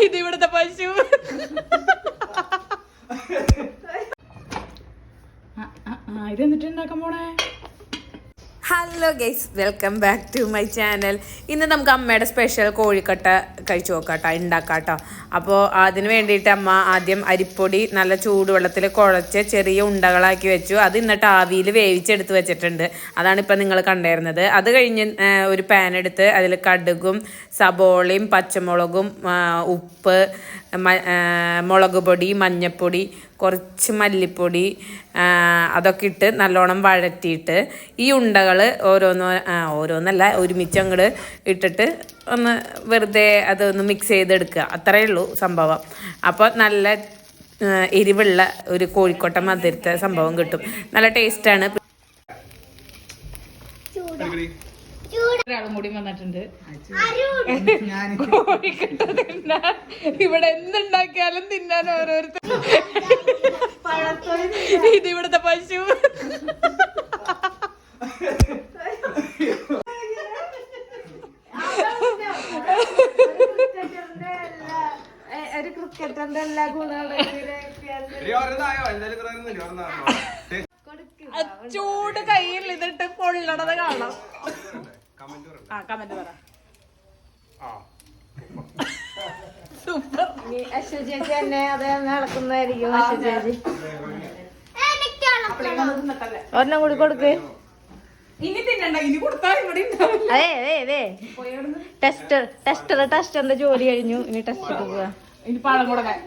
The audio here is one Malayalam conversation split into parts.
ഇത് ഇവിടുത്തെ പശു. ഇതെന്നിട്ട് ഉണ്ടാക്കാൻ പോണേ. Hello guys, welcome back to my channel. ഇന്ന് നമുക്ക് അമ്മയുടെ സ്പെഷ്യൽ കോഴിക്കട്ട കഴിച്ചു നോക്കാട്ടോ, ഉണ്ടാക്കാട്ടോ. അപ്പോൾ അതിന് വേണ്ടിയിട്ട് അമ്മ ആദ്യം അരിപ്പൊടി നല്ല ചൂടുവെള്ളത്തിൽ കുഴച്ച് ചെറിയ ഉണ്ടകളാക്കി വെച്ചു. അത് എന്നിട്ട് ആവിയിൽ വേവിച്ചെടുത്ത് വെച്ചിട്ടുണ്ട്. അതാണ് ഇപ്പം നിങ്ങൾ കണ്ടുവരുന്നത്. അത് കഴിഞ്ഞ് ഒരു പാൻ എടുത്ത് അതിൽ കടുകും സബോളയും പച്ചമുളകും ഉപ്പ്, മുളക് പൊടി, മഞ്ഞൾപ്പൊടി, കുറച്ച് മല്ലിപ്പൊടി അതൊക്കെ ഇട്ട് നല്ലോണം വഴറ്റിയിട്ട് ഈ ഉണ്ടകൾ ഓരോന്നല്ല ഒരുമിച്ച് അങ്ങോട്ട് ഇട്ടിട്ട് ഒന്ന് വെറുതെ അതൊന്ന് മിക്സ് ചെയ്തെടുക്കുക. അത്രയേ ഉള്ളൂ സംഭവം. അപ്പോൾ നല്ല എരിവുള്ള ഒരു കോഴിക്കോട്ട മധുരത്തെ സംഭവം കിട്ടും. നല്ല ടേസ്റ്റാണ്. ഒരാളും കൂടി വന്നിട്ടുണ്ട്. കോഴിക്കട്ട തിന്നാൻ ഇവിടെ എന്തുണ്ടാക്കിയാലും തിന്നാൻ ഓരോരുത്തർ. ഇത് ഇവിടുത്തെ പശു. ഒരു ക്രിക്കറ്റിന്റെ എല്ലാ ഗുണങ്ങളും ചൂട് കയ്യിൽ ഇതിട്ട് പൊള്ളണത് കാണാം. കമന്റ് പറ. സൂപ്പർ. ചേച്ചി തന്നെ അത് നടക്കുന്നതായിരിക്കും. ചേച്ചി ഒരെണ്ണം കൂടി കൊടുക്ക്. ഇനി തിന്നണ്ട, ഇനി കൊടുത്താൽ ഇവിടെ അതെ ടെസ്റ്ററിന്റെ ജോലി കഴിഞ്ഞു. ഇനി ടെസ്റ്റ് പോവാ. ഇനി പഴം കൊടുക്കാൻ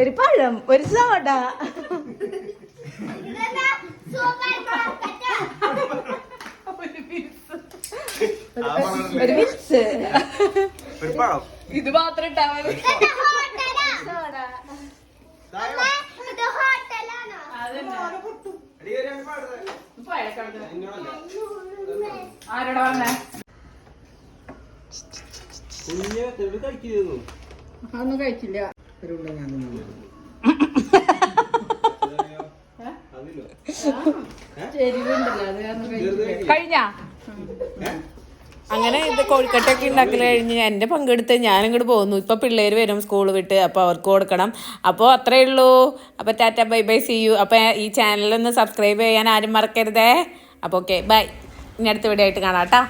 ഒരു പഴം, ഒരു സോഡ, ഒരു വിക്സ്. ഇത് മാത്രം ഇട്ടാ മതി. ആരോടാ പറഞ്ഞേ? അതൊന്നും കഴിച്ചില്ല. കഴിഞ്ഞ അങ്ങനെ ഇത് കോഴിക്കട്ടൊക്കെ ഉണ്ടാക്കൽ കഴിഞ്ഞ് എൻ്റെ പങ്കെടുത്ത് ഞാനിങ്ങോട്ട് പോകുന്നു. ഇപ്പം പിള്ളേർ വരും സ്കൂൾ വിട്ട്, അപ്പോൾ അവർക്ക് കൊടുക്കണം. അപ്പോൾ അത്രയേ ഉള്ളൂ. അപ്പോൾ tata bye bye, see you. അപ്പോൾ ഈ ചാനലൊന്ന് സബ്സ്ക്രൈബ് ചെയ്യാൻ ആരും മറക്കരുതേ. അപ്പോൾ ഓക്കെ, ബൈ. ഇനി അടുത്ത വീഡിയോ ആയിട്ട് കാണാം കേട്ടോ.